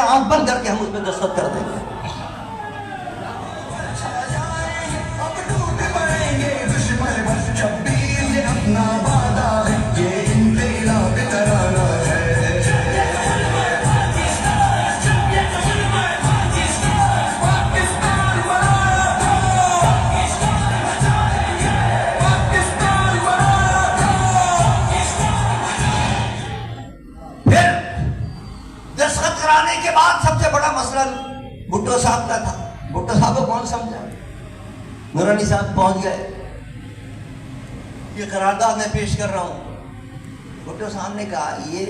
آنکھ بند کر کے ہم اس پہ دستخط کر دیں گے. کے بعد سب سے بڑا مسئلہ بھٹو صاحب کا تھا. بھٹو صاحب کو کون سمجھا؟ نورانی صاحب پہنچ گئے. یہ قرارداد میں پیش کر رہا ہوں. بھٹو صاحب نے کہا یہ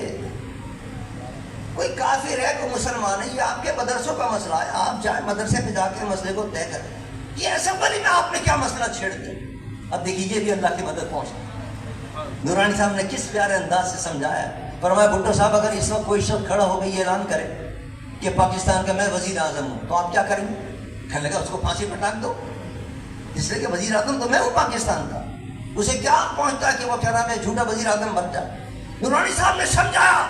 کوئی کافر ہے کوئی مسلمان ہے, یہ آپ کے مدرسوں کا مسئلہ ہے, آپ جائیں مدرسے میں جا کے مسئلے کو طے کریں. یہ اسمبلی میں آپ نے کیا مسئلہ چھیڑ دیا؟ اب دیکھیے یہ بھی اللہ کی مدد پہنچ. نورانی صاحب نے کس پیارے انداز سے سمجھایا. فرمایا بھٹو صاحب اگر اس وقت کوئی شخص کھڑا ہو گئی یہ اعلان کرے کہ پاکستان کا میں وزیر اعظم ہوں تو آپ کیا کریں گے؟ کہنے لگا اس کو پھانسی پہ ٹانگ دو, اس لیے کہ وزیر اعظم تو میں ہوں پاکستان کا. اسے کیا پہنچتا ہے کہ وہ کیا نام ہے جھوٹا وزیر اعظم بن جائے. نورانی صاحب نے سمجھایا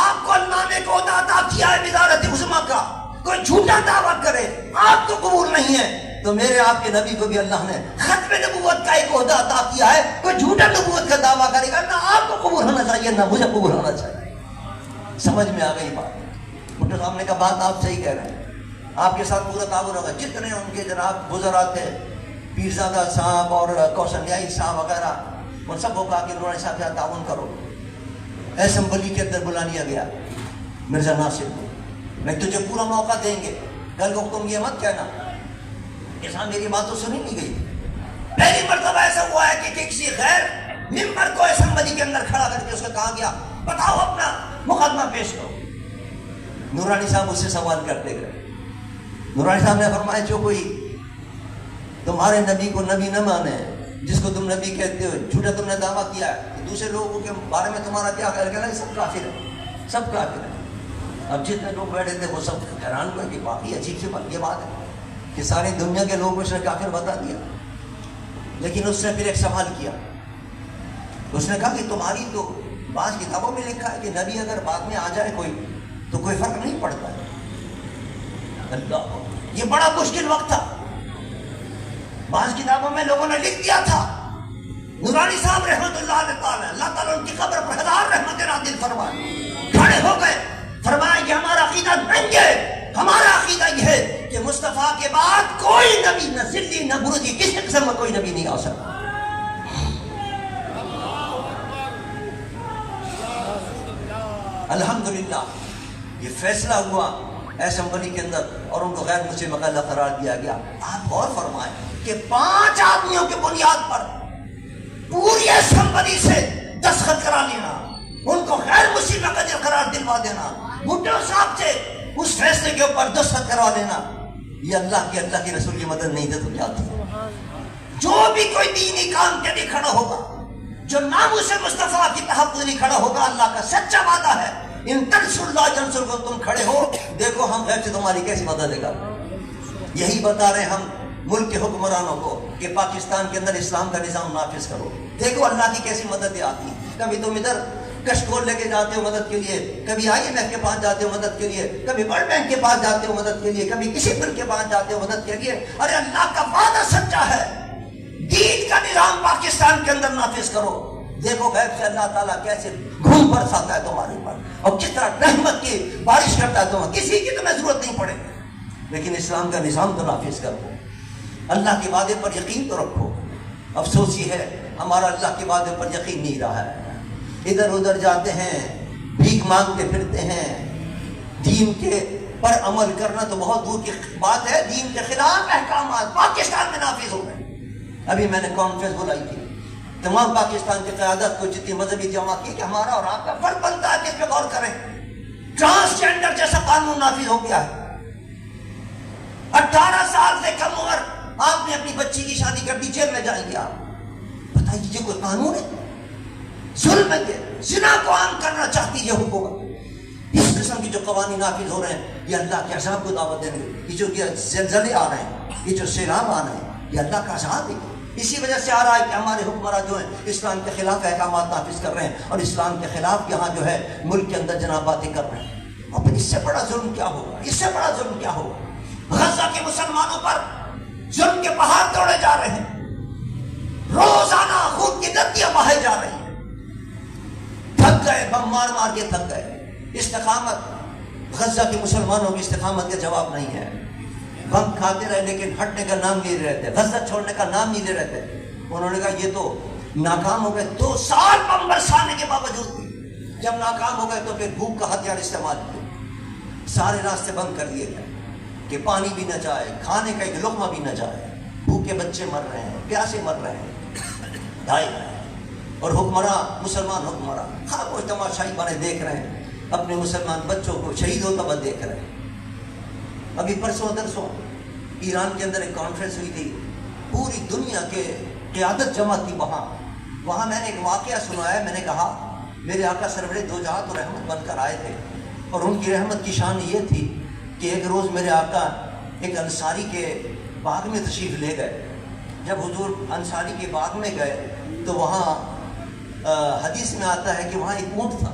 آپ کو اللہ نے کو عطا کیا ہے وزارت عظمیٰ کا, کوئی جھوٹا دعویٰ کرے آپ کو قبول نہیں ہے تو میرے آپ کے نبی کو بھی اللہ نے ختم نبوت کا ایک عہدہ عطا کیا ہے. کوئی جھوٹا نبوت کا دعویٰ کرے گا نہ آپ کو قبول ہونا چاہیے نہ مجھے قبول ہونا چاہیے. سمجھ میں آ گئی بات. بھٹو صاحب نے کہا بات آپ صحیح کہہ رہے ہیں, آپ کے ساتھ پورا تعاون ہوگا. جتنے ان کے جناب وزراء تھے پیرزادہ صاحب اور کوشلیائی صاحب وغیرہ ان سب کو کہا کہ نورانی صاحب کے ساتھ تعاون کرو. اسمبلی کے اندر بلا لیا گیا مرزا ناصر کو. میں تجھے پورا موقع دیں گے, کل کو تم یہ مت کہنا کہ صاحب میری بات تو سنی نہیں گئی. پہلی مرتبہ ایسا ہوا ہے کہ کسی غیر ممبر کو اسمبلی کے اندر کھڑا کر کے اس کو کہا گیا بتاؤ اپنا مقدمہ پیش کرو. نورانی صاحب اس سے سوال کرتے گئے. نورانی صاحب نے فرمایا جو کوئی تمہارے نبی کو نبی نہ مانے, جس کو تم نبی کہتے ہو, جھوٹا تم نے دعویٰ کیا ہے, دوسرے لوگوں کے بارے میں تمہارا کیا خیال ہے؟ سب کافر ہے, سب کافر ہے. اب جتنے لوگ بیٹھے تھے وہ سب حیران ہوئے کہ باقی عجیب سی بات یہ بات ہے کہ ساری دنیا کے لوگوں اس نے کافر بتا دیا. لیکن اس نے پھر ایک سوال کیا. اس نے کہا کہ تمہاری تو بعض کتابوں میں لکھا ہے کہ نبی اگر بعد میں آ جائے کوئی تو کوئی فرق نہیں پڑتا ہے. اللہ, یہ بڑا مشکل وقت تھا. بعض کتابوں میں لوگوں نے لکھ دیا تھا. نورانی صاحب رحمت اللہ تعالی, اللہ تعالیٰ ان کی قبر پر ہزار رحمت نازل فرمائے, کھڑے ہو گئے. فرمایا کہ ہمارا عقیدہ نہیں ہے, ہمارا عقیدہ یہ ہے کہ مصطفیٰ کے بعد کوئی نبی نہ ذلی نہ برجی کسی قسم کا کوئی نبی نہیں آ سکتا. الحمدللہ یہ فیصلہ ہوا اسمبلی کے اندر اور ان کو غیر مسلم مقالہ قرار دیا گیا. آپ غور فرمائیں کہ 5 آدمیوں کی بنیاد پر پوری اسمبلی سے دستخط کرا لینا, ان کو غیر مسلم مقالہ قرار دلوا دینا, بھٹو صاحب سے اس فیصلے کے اوپر دستخط کروا لینا, یہ اللہ کی رسول کی مدد نہیں تھی تو کیا تھی؟ جو بھی کوئی دینی کام کے لیے کھڑا ہوگا, جو ناموس مصطفیٰ کی تحفظ لیے کھڑا ہوگا, اللہ کا سچا وعدہ ہے ان تنصر اللہ ینصر کو, تم کھڑے ہو دیکھو ہم غیب سے تمہاری کیسی مدد لے گا. یہی بتا رہے ہم ملک کے حکمرانوں کو کہ پاکستان کے اندر اسلام کا نظام نافذ کرو. دیکھو اللہ کی کیسی مدد آتی. کبھی تم ادھر کشکول لے کے جاتے ہو مدد کے لیے, کبھی IMF کے پاس جاتے ہو مدد کے لیے, کبھی ورلڈ بینک کے پاس جاتے ہو مدد کے لیے, کبھی کسی ملک کے پاس جاتے ہو مدد کے لیے. ارے اللہ کا وعدہ سچا ہے, دین کا نظام پاکستان کے اندر نافذ کرو. دیکھو غیب سے اللہ تعالیٰ کیسے گھوم برساتا ہے تمہارے اوپر اور کس طرح رحمت کی بارش کرتا ہے تمہیں, کسی کی تمہیں ضرورت نہیں پڑے. لیکن اسلام کا نظام تو نافذ کرو, اللہ کے وعدے پر یقین تو رکھو. افسوس یہ ہے ہمارا اللہ کے وعدے پر یقین نہیں رہا ہے. ادھر ادھر جاتے ہیں, بھیک مانگتے پھرتے ہیں. دین کے پر عمل کرنا تو بہت دور کی بات ہے, دین کے خلاف احکامات پاکستان میں نافذ ہو گئے. ابھی میں نے کانفرنس بلائی تھی, تمام پاکستان کی قیادت کو جتنی مذہبی جمع کی کہ ہمارا اور آپ کا فرض بنتا ہے کہ اس پہ غور کریں. ٹرانسجینڈر جیسا قانون نافذ ہو گیا ہے. 18 سال سے کم عمر آپ نے اپنی بچی کی شادی کر دی, جیل میں جائیں گے آپ. بتائیے یہ کوئی قانون ہے؟ ظلم ہے. زنا کو عام کرنا چاہتی ہے حکومت. اس قسم کی جو قوانین نافذ ہو رہے ہیں یہ اللہ کے عذاب کو دعوت دیں گے. یہ جو زلزلے آ رہے ہیں, یہ جو سیلاب آ رہے ہیں, یہ اللہ کا عذاب ہے. اسی وجہ سے آ رہا ہے کہ ہمارے حکمراں جو ہیں اسلام کے خلاف احکامات نافذ کر رہے ہیں اور اسلام کے خلاف یہاں جو ہے ملک کے اندر جناب باتیں کر رہے ہیں. اور پھر اس سے بڑا ظلم کیا ہوگا؟ اس سے بڑا ظلم کیا ہوگا؟ غزہ کے مسلمانوں پر ظلم کے پہاڑ توڑے جا رہے ہیں، روزانہ خون کی ندیاں بہائے جا رہی ہیں، تھک گئے، بم مار مار کے تھک گئے۔ استقامت، غزہ کے مسلمانوں کی استقامت کا جواب نہیں ہے۔ بم کھاتے رہے لیکن ہٹنے کا نام نہیں لے رہے تھے، غزہ چھوڑنے کا نام نہیں لے رہے تھے۔ انہوں نے کہا یہ تو ناکام ہو گئے، 2 سال بم برسانے کے باوجود بھی جب ناکام ہو گئے تو پھر بھوک کا ہتھیار استعمال کیا، سارے راستے بند کر دیے گئے کہ پانی بھی نہ جائے، کھانے کا ایک لقمہ بھی نہ جائے، بھوکے بچے مر رہے ہیں، پیاسے مر رہے ہیں، ڈھائی رہے ہیں، اور حکمراں، مسلمان حکمراں خاموش تماشائی بنے دیکھ رہے ہیں، اپنے مسلمان بچوں کو شہید ہوتا ہوا دیکھ رہے ہیں۔ ابھی پرسوں درسوں ایران کے اندر ایک کانفرنس ہوئی تھی، پوری دنیا کے قیادت جمع تھی وہاں میں نے ایک واقعہ سنایا۔ میں نے کہا میرے آقا سرور دو جہاں تو رحمت بن کر آئے تھے، اور ان کی رحمت کی شان یہ تھی کہ ایک روز میرے آقا ایک انصاری کے باغ میں تشریف لے گئے۔ جب حضور انصاری کے باغ میں گئے تو وہاں حدیث میں آتا ہے کہ وہاں ایک اونٹ تھا،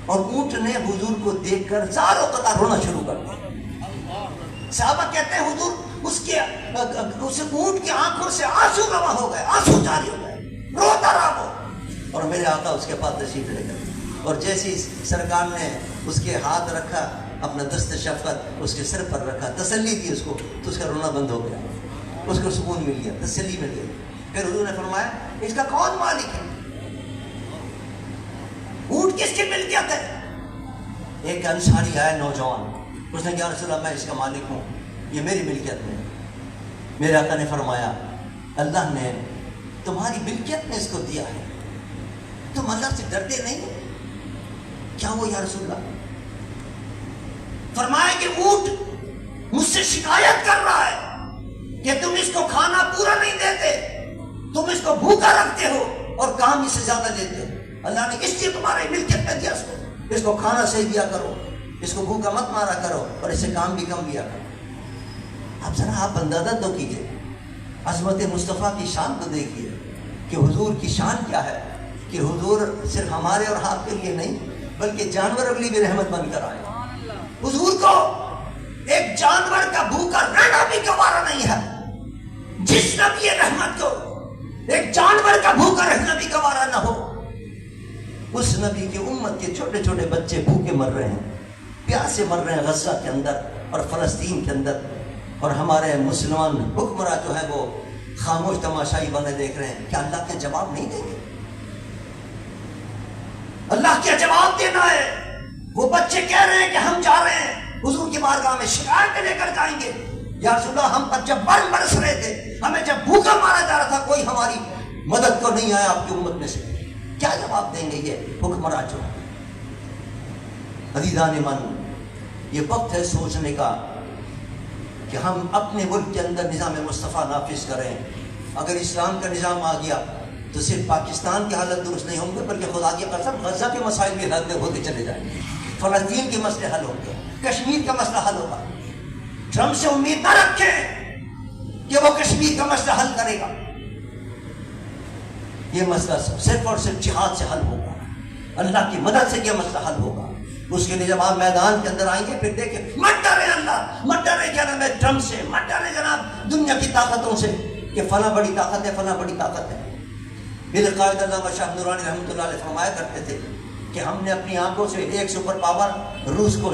اور اونٹ نے حضور کو دیکھ کر زاروں قطار رونا شروع کر دیا۔ صحابہ کہتے ہیں حضور اس اونٹ کی آنکھوں سے آنسو رواں ہو گئے، آنسو جاری ہو گئے، روتا رہا وہ، اور میرے آقا اس کے پاس تشریف لے گئے، اور جیسے سرکار نے اس کے ہاتھ رکھا، اپنا دست شفقت اس کے سر پر رکھا، تسلی دی اس کو، تو اس کا رونا بند ہو گیا، اس کو سکون مل گیا، تسلی مل گئی۔ پھر حضور نے فرمایا اس کا کون مالک ہے؟ اونٹ کس کی ملکیت ہے؟ ایک انصاری آیا نوجوان، اس نے کہا رسول اللہ میں اس کا مالک ہوں، یہ میری ملکیت میں۔ میرے آقا نے فرمایا اللہ نے تمہاری ملکیت میں اس کو دیا ہے، تم اللہ سے ڈرتے نہیں؟ کیا وہ یا رسول اللہ؟ فرمایا کہ اونٹ مجھ سے شکایت کر رہا ہے کہ تم اس کو کھانا پورا نہیں دیتے، تم اس کو بھوکا رکھتے ہو اور کام اس سے زیادہ دیتے ہو۔ اللہ نے اس لیے تمہاری ملکیت میں دیا اس کو کھانا صحیح دیا کرو، اس کو بھوکا مت مارا کرو، اور اسے کام بھی کم دیا کرو۔ اب ذرا آپ اندازہ تو کیجئے، عظمت مصطفیٰ کی شان تو دیکھیے کہ حضور کی شان کیا ہے، کہ حضور صرف ہمارے اور آپ کے لیے نہیں بلکہ جانوروں کے لیے بھی رحمت بن کر آئے۔ حضور کو ایک جانور کا بھوکا رہنا بھی گوارا نہیں ہے، جس نبی رحمت کو ایک جانور کا بھوکا رہنا بھی گوارا نہ ہو، اس نبی کی امت کے چھوٹے چھوٹے بچے بھوکے مر رہے ہیں، پیاسے مر رہے ہیں غزہ کے اندر اور فلسطین کے اندر، اور ہمارے مسلمان حکمراں جو ہیں وہ خاموش تماشائی بنے دیکھ رہے ہیں۔ کیا اللہ کے جواب نہیں دیں گے؟ اللہ کیا جواب دینا ہے؟ وہ بچے کہہ رہے ہیں کہ ہم جا رہے ہیں حضور کی بارگاہ میں شکایتیں لے کر جائیں گے، یا رسول اللہ ہم پر جب برف برس رہے تھے، ہمیں جب بھوکا مارا جا رہا تھا، کوئی ہماری مدد کو نہیں آیا آپ کی امت میں سے، کیا جواب دیں گے یہ حکمراں جو؟ عزیزان من، یہ وقت ہے سوچنے کا کہ ہم اپنے ملک کے اندر نظام مصطفیٰ نافذ کریں۔ اگر اسلام کا نظام آ گیا تو صرف پاکستان کی حالت درست نہیں ہوں گے، بلکہ خدا کی قسم غزہ کے مسائل بھی حل ہوتے چلے جائیں گے، فلسطین کے مسئلے حل ہوں گے، کشمیر کا مسئلہ حل ہوگا۔ ٹرمپ سے امید نہ رکھیں کہ وہ کشمیر کا مسئلہ حل کرے گا، یہ مسئلہ صرف اور صرف جہاد سے حل ہوگا، اللہ کی مدد سے یہ مسئلہ حل ہوگا۔ اس کے لیے جب آپ میدان کے اندر آئیں گے پھر دیکھیں، مت ڈرے اللہ، مت ڈرے کیا نام ہے ٹرمپ سے، مت ڈرے جناب دنیا کی طاقتوں سے کہ فلاں بڑی طاقت ہے، فلاں بڑی طاقت ہے۔ میرے قائد علامہ شاہ نورانی رحمۃ اللہ علیہ فرمایا کرتے تھے کہ ہم نے اپنی آنکھوں سے ایک سپر پاور روس کو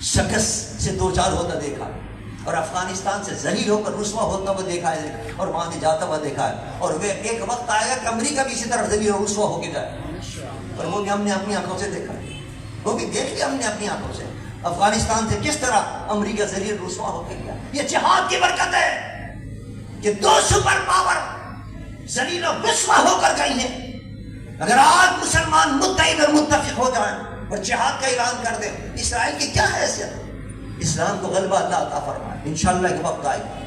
شکست سے دوچار ہوتا دیکھا، اور افغانستان سے ذلیل ہو کر رسوا ہوتا ہوا دیکھا ہے، اور وہاں سے جاتا ہوا دیکھا ہے، اور وہ ایک وقت آئے گا کہ امریکہ بھی اسی طرح ذلیل اور رسوا ہو کے جائے، اور وہ بھی ہم نے اپنی آنکھوں سے دیکھا ہے، وہ بھی دیکھ لیا ہم نے اپنی آنکھوں سے، افغانستان سے کس طرح امریکہ ذلیل رسوا ہو کے گیا۔ یہ جہاد کی برکت ہے کہ 2 سپر پاور ذلیل و رسوا ہو کر گئی ہیں۔ اگر آج مسلمان متحد اور متفق ہو جائیں اور جہاد کا اعلان کر دیں، اسرائیل کی کیا حیثیت؟ اسلام کو غلبہ اللہ عطا فرمائے۔ انشاءاللہ ایک وقت آئے گا،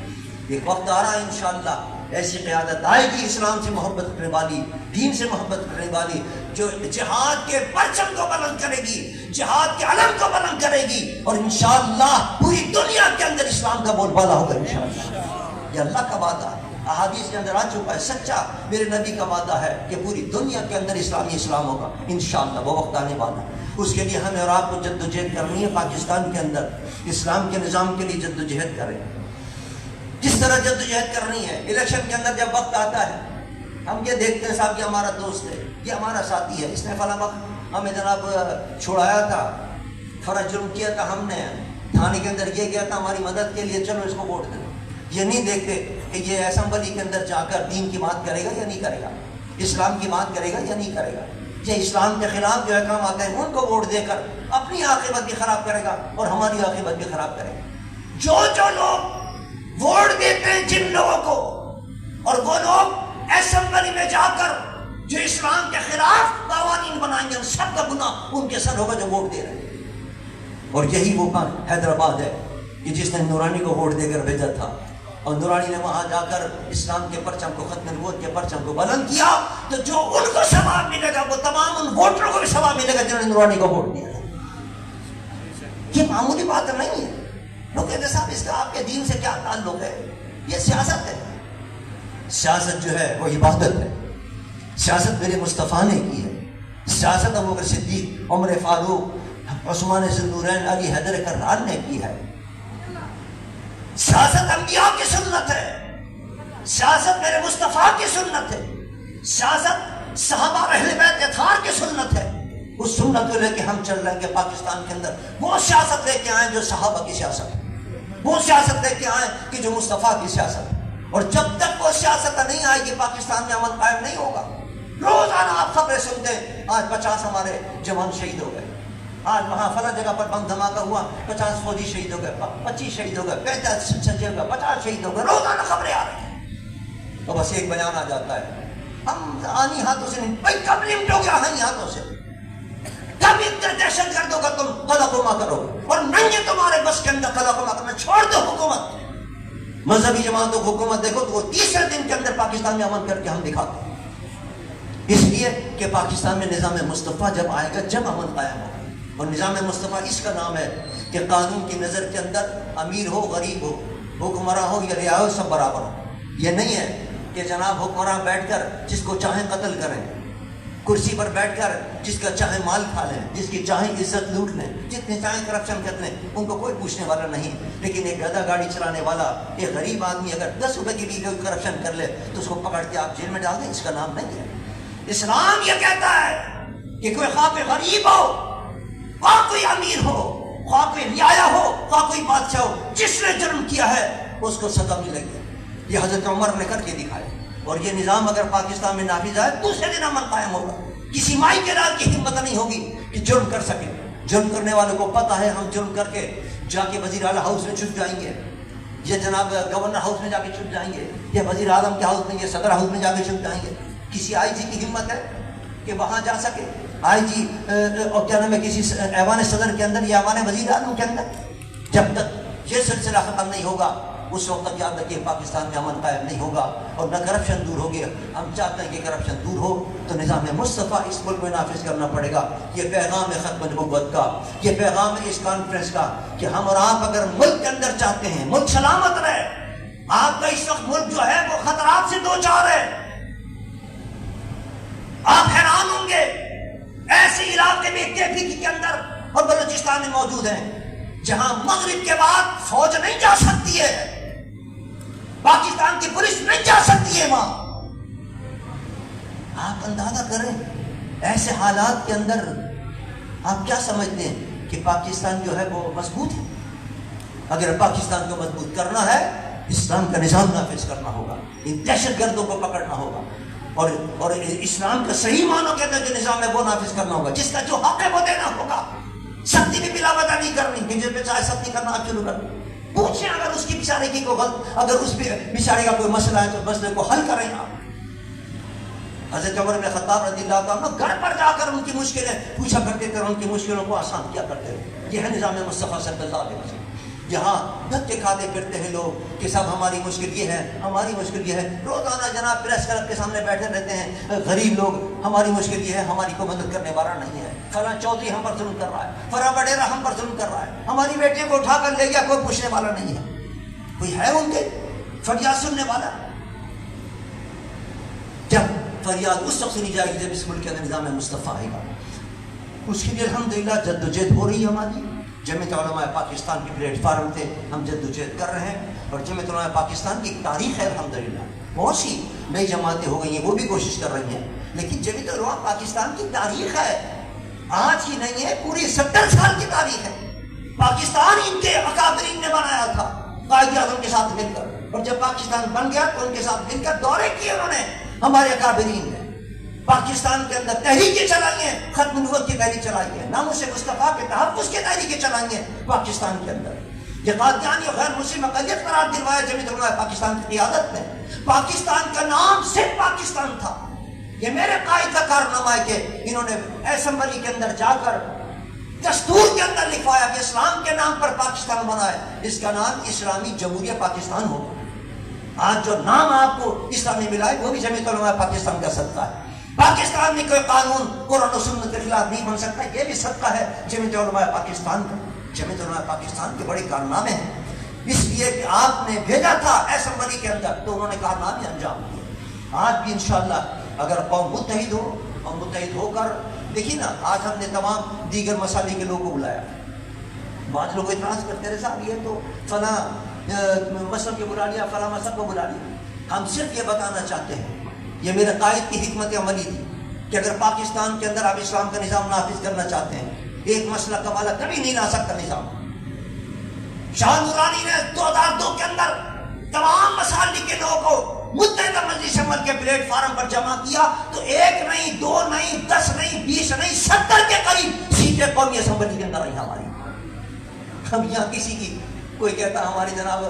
ایک وقت آ رہا ہے انشاءاللہ، ایسی قیادت آئے گی اسلام سے محبت کرنے والی، دین سے محبت کرنے والی، جو جہاد کے پرچم کو بلند کرے گی، جہاد کے علم کو بلند کرے گی، اور انشاءاللہ پوری دنیا کے اندر اسلام کا بول بالا ہوگا انشاءاللہ۔ یہ اللہ کا وعدہ ہے، احادیث کے اندر آ چکا ہے، سچا میرے نبی کا وعدہ ہے کہ پوری دنیا کے اندر اسلام ہوگا انشاءاللہ، وہ وقت آنے والا ہے۔ اس کے لیے ہمیں اور آپ کو جدوجہد کرنی ہے. پاکستان کے اندر اسلام کے نظام کے لیے جدوجہد کریں. کس طرح جدوجہد کرنی ہے؟ الیکشن کے اندر جب وقت آتا ہے ہم یہ دیکھتے ہیں صاحب یہ ہمارا دوست ہے, یہ ہمارا ساتھی ہے, اس نے فلاں وقت ہمیں جناب چھڑایا تھا, فرض جرم کیا تھا, ہم نے تھانے کے اندر یہ گیا تھا ہماری مدد کے لیے, چلو اس کو ووٹ دیں. یہ نہیں دیکھتے کہ یہ اسمبلی کے اندر جا کر دین کی بات کرے گا یا نہیں کرے گا, اسلام کی بات کرے گا یا نہیں کرے گا. یہ اسلام کے خلاف جو احکام آتے ہیں ان کو ووٹ دے کر اپنی عاقبت بھی خراب کرے گا اور ہماری عاقبت بھی خراب کرے گا. جو لوگ ووٹ دیتے ہیں جن لوگوں کو, اور وہ لوگ اسمبلی میں جا کر جو اسلام کے خلاف قوانین بنائیں گے, سب کا گناہ ان کے سر ہوگا جو ووٹ دے رہے ہیں. اور یہی وہ حیدرآباد ہے کہ جس نے نورانی کو ووٹ دے کر بھیجا تھا, اور نورانی نے وہاں جا کر اسلام کے پرچم کو, ختم نبوت کے پرچم کو بلند کیا, تو جو ان کو ثواب ملے گا وہ تمام ان ووٹروں کو بھی ثواب ملے گا جنہوں نے نورانی کو ووٹ دیا. یہ معمولی بات نہیں ہے. لوگ کہتے ہیں صاحب اس کا آپ کے دین سے کیا تعلق ہے؟ یہ سیاست ہے. سیاست جو ہے وہ عبادت ہے. سیاست میرے مصطفیٰ نے کی ہے. سیاست ابوبکر صدیق, عمر فاروق, عثمان ذو النورین, علی حیدر کرار نے کی ہے. سیاست انبیاء کی سنت ہے. سیاست میرے مصطفیٰ کی سنت ہے. سیاست صحابہ اہل بیت اطہار کی سنت ہے. اس سنت کو لے کے ہم چل رہے ہیں کہ پاکستان کے اندر وہ سیاست لے کے آئیں جو صحابہ کی سیاست ہے, وہ سیاست لے کے آئیں کہ جو مصطفیٰ کی سیاست ہے. اور جب تک وہ سیاست نہیں آئے گی پاکستان میں امن قائم نہیں ہوگا. روزانہ آپ خبریں سنتے ہیں, آج 50 ہمارے جوان شہید ہو گئے, آج وہاں فلاں جگہ پر بم دھماکہ ہوا, 50 فوجی شہید ہو گئے, 25 شہید ہو گئے, 45 شہید ہو گئے, 50 شہید ہو گئے. روزانہ خبریں آ رہی ہیں. تو بس ایک بیان آ جاتا ہے, ہم آنی ہاتھوں سے نہیں, بھائی کب نمٹو گے آنی ہاتھوں سے؟ کب اتنے دہشت گردوں کا تم قلع قما کرو اور نہیں تمہارے بس کے اندر قلع قما کرنا؟ چھوڑ دو حکومت, مذہبی جماعتوں کو حکومت دیکھو تو وہ تیسرے دن کے اندر پاکستان میں امن کر کے ہم دکھاتے ہیں. اس لیے کہ پاکستان میں نظام مصطفیٰ جب آئے گا جب امن قائم ہوگا. اور نظام مصطفیٰ اس کا نام ہے کہ قانون کی نظر کے اندر امیر ہو غریب ہو, حکمراں ہو یا رعایا ہو, سب برابر ہو. یہ نہیں ہے کہ جناب حکمراں بیٹھ کر جس کو چاہیں قتل کریں, کرسی پر بیٹھ کر جس کا چاہیں مال کھا لیں, جس کی چاہیں عزت لوٹ لیں, جتنے چاہیں کرپشن کر لیں, ان کو کوئی پوچھنے والا نہیں. لیکن ایک گدھا گاڑی چلانے والا, ایک غریب آدمی اگر 10 روپے کی بھی کوئی کرپشن کر لے تو اس کو پکڑ کے آپ جیل میں ڈال دیں. اس کا نام نہیں ہے. اسلام یہ کہتا ہے کہ کوئی خواہ کوئی غریب ہو, خواہ کوئی امیر ہو, خواہ کوئی رعایا ہو, خواہ کوئی بادشاہ ہو, جس نے جرم کیا ہے اس کو سزا ملے گی. یہ حضرت عمر نے کر کے دکھایا. اور یہ نظام اگر پاکستان میں نافذ آئے دوسرے دن امن قائم ہوگا. کسی مائی کے لال کی ہمت نہیں ہوگی کہ جرم کر سکے. جرم کرنے والوں کو پتہ ہے ہم جرم کر کے جا کے وزیر اعلیٰ ہاؤس میں چھپ جائیں گے, یہ جناب گورنر ہاؤس میں جا کے چھپ جائیں گے, یہ وزیر اعظم کے ہاؤس میں, یہ صدر ہاؤس میں جا کے چھپ جائیں گے. کسی آئی جی کی ہمت ہے کہ وہاں جا سکے؟ آئی جی اور کیا نام ہے کسی ایوان صدر کے اندر یا ایوان وزیر اعظم کے اندر؟ جب تک یہ سلسلہ ختم نہیں ہوگا اس وقت تک یاد رکھیے پاکستان میں امن قائم نہیں ہوگا اور نہ کرپشن دور ہوگی. ہم چاہتے ہیں کہ کرپشن دور ہو تو نظام مصطفیٰ اس ملک میں نافذ کرنا پڑے گا. یہ پیغام ہے ختم نبوت کا, یہ پیغام ہے اس کانفرنس کا کہ ہم اور آپ اگر ملک کے اندر چاہتے ہیں ملک سلامت رہے. آپ کا اس وقت ملک جو ہے وہ خطرات سے دو چار ہے. آپ حیران ہوں گے ایسے علاقے میں KPK کے اندر اور بلوچستان میں موجود ہیں جہاں مغرب کے بعد فوج نہیں جا سکتی ہے, پاکستان کی پولیس نہیں جا سکتی ہے وہاں. آپ اندازہ کریں ایسے حالات کے اندر آپ کیا سمجھتے ہیں کہ پاکستان جو ہے وہ مضبوط ہے؟ اگر پاکستان کو مضبوط کرنا ہے اسلام کا نظام نافذ کرنا ہوگا, ان دہشت گردوں کو پکڑنا ہوگا اور اسلام کا صحیح معنوں کے اندر جو نظام ہے وہ نافذ کرنا ہوگا. جس کا جو حق ہے وہ دینا ہوگا. سختی بھی بلا وجہ نہیں کرنی کہ جس پہ چاہے سختی کرنا آپ شروع کر دیں. پوچھیں اگر اس کی بیچارے کی کوئی غلط, اگر اس بیچارے کا کوئی مسئلہ ہے تو مسئلے کو حل کریں آپ. حضرت عمر بن خطاب رضی اللہ عنہ گھر پر جا کر ان کی مشکلیں پوچھا کرتے تھے اور ان کی مشکلوں کو آسان کیا کرتے تھے. یہ ہے نظام مصطفیٰ صلی اللہ علیہ وسلم. یہاں دھکے کھاتے پھرتے ہیں لوگ کہ صاحب ہماری مشکل یہ ہے, ہماری مشکل یہ ہے. روزانہ جناب پریس کلب کے سامنے بیٹھے رہتے ہیں غریب لوگ, ہماری مشکل یہ ہے, ہماری کوئی مدد کرنے والا نہیں ہے. فلاں چودھری ہم پر ظلم کر رہا ہے, فلاں وڈیرا ہم پر ظلم کر رہا ہے, ہماری بیٹیوں کو اٹھا کر لے گیا, کوئی پوچھنے والا نہیں ہے. کوئی ہے ان کے فریاد سننے والا؟ جب فریاد اس وقت سنی جائے گی جب اس ملک کے اندر نظام مصطفیٰ آئے گا. اس کے لیے الحمدللہ جدوجہد ہو رہی ہے ہماری. جمعیت علماء پاکستان کے پلیٹ فارم پہ ہم جدوجہد کر رہے ہیں، اور جمعیت علماء پاکستان کی ایک تاریخ ہے الحمدللہ. بہت سی نئی جماعتیں ہو گئی ہیں، وہ بھی کوشش کر رہی ہیں، لیکن جمعیت علماء پاکستان کی تاریخ ہے، آج ہی نہیں ہے، پوری 70 سال کی تاریخ ہے. پاکستان ان کے اکابرین نے بنایا تھا قائد اعظم کے ساتھ مل کر، اور جب پاکستان بن گیا تو ان کے ساتھ مل کر دورے کیے انہوں نے. ہمارے اکابرین نے پاکستان کے اندر تحریکیں چلائی ہیں، ختم نبوت کی تحریک چلائی ہے، ناموس مصطفیٰ کے تحفظ کی تحریکیں چلائی ہیں پاکستان کے اندر. یہ قادیانی اور غیر مسلم اقلیت قرار دلوایا جمعیت علماء پاکستان کی قیادت میں. پاکستان کا نام صرف پاکستان تھا. یہ میرے قائد کا کارنامہ ہے کہ انہوں نے اسمبلی کے اندر جا کر دستور کے اندر لکھوایا کہ اسلام کے نام پر پاکستان بنا ہے، اس کا نام اسلامی جمہوریہ پاکستان ہوگا. آج جو نام آپ کو اسلامی ملا ہے وہ بھی جمعیت علماء پاکستان کا صدقہ ہے. پاکستان میں کوئی قانون قرآن و سنت کے خلاف نہیں بن سکتا، یہ بھی صدقہ ہے جمعیت علماء پاکستان کا. جمعیت علماء پاکستان کے بڑے کارنامے ہیں، اس لیے کہ آپ نے بھیجا تھا اسمبلی کے اندر تو انہوں نے کارنامے انجام دیے. آج بھی انشاءاللہ اگر قوم متحد ہو اور متحد ہو کر دیکھیے نا، آج ہم نے تمام دیگر مسائل کے لوگوں کو بلایا. بعض لوگ اعتراض کرتے رہے صاحب یہ تو فلاں مذہب کو بلا لیا، فلاں مذہب کو بلا لیا. ہم صرف یہ بتانا چاہتے ہیں، یہ میرے قائد کی حکمت عملی تھی کہ اگر پاکستان کے اندر آپ اسلام کا نظام نافذ کرنا چاہتے ہیں، ایک مسئلہ کمالہ کبھی نہیں لا سکتا نظام. شاہ نورانی نے 2002 کے اندر تمام مسالک کے لوگوں کو متحدہ مجلس عمل کے پلیٹ فارم پر جمع کیا تو 1 نہیں 2 نہیں 10 نہیں 20 نہیں 70 کے قریب سیٹیں قومی اسمبلی کے اندر رہی ہماری. ہم یہاں کسی کی کوئی کہتا ہماری جناب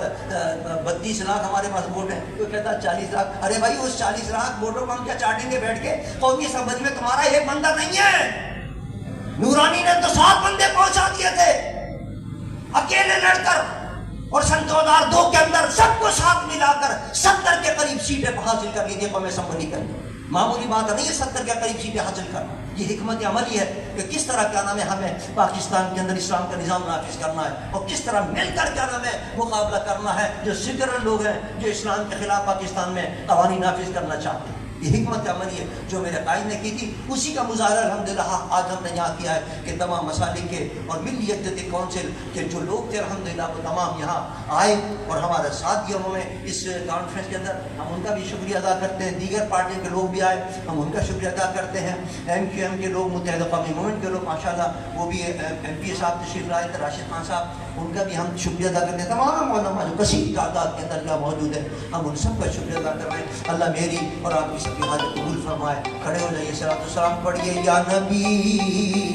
32 لاکھ ہمارے پاس ووٹ ہیں، کوئی کہتا 40 لاکھ. ارے بھائی اس 40 لاکھ ووٹوں کو ہم کیا چاٹیں گے بیٹھ کے؟ قومی اسمبلی میں تمہارا ایک بندہ نہیں ہے. نورانی نے تو 7 بندے پہنچا دیے تھے اکیلے لڑ کر، اور سن 2002 کے اندر سب کو ساتھ ملا کر 70 کے قریب سیٹیں حاصل کر لی تھی قومی اسمبلی کے اندر. معمولی بات نہیں ہے 70 کے قریب سیٹیں حاصل کرنا. یہ حکمت عملی ہے کہ کس طرح کیا نام ہے ہمیں پاکستان کے اندر اسلام کا نظام نافذ کرنا ہے، اور کس طرح مل کر کیا نام ہے مقابلہ کرنا ہے جو سیکولر لوگ ہیں جو اسلام کے خلاف پاکستان میں قوانین نافذ کرنا چاہتے ہیں. یہ حکمت عملی ہے جو میرے قائد نے کی تھی، اسی کا مظاہرہ الحمدللہ آج ہم نے یہاں کیا ہے کہ تمام مسالک کے اور ملی یکجہتی کونسل کے جو لوگ تھے الحمدللہ وہ تمام یہاں آئے اور ہمارا ساتھ دیا انہوں نے اس کانفرنس کے اندر. ہم ان کا بھی شکریہ ادا کرتے ہیں. دیگر پارٹیوں کے لوگ بھی آئے، ہم ان کا شکریہ ادا کرتے ہیں. MQM کے لوگ، متحدہ قومی موومنٹ کے لوگ ماشاءاللہ وہ بھی MP صاحب تشریف لائے تھے، راشد خان صاحب، ان کا بھی ہم شکریہ ادا کرتے ہیں. تمام علماء جو کثیر تعداد کے اندر یہاں موجود ہیں ہم ان سب کا شکریہ ادا کر رہے ہیں. اللہ میری اور آپ کی سب کی حاجت قبول فرمائے. کھڑے ہو جائیے، صلوات و سلام پڑھیے یا نبی.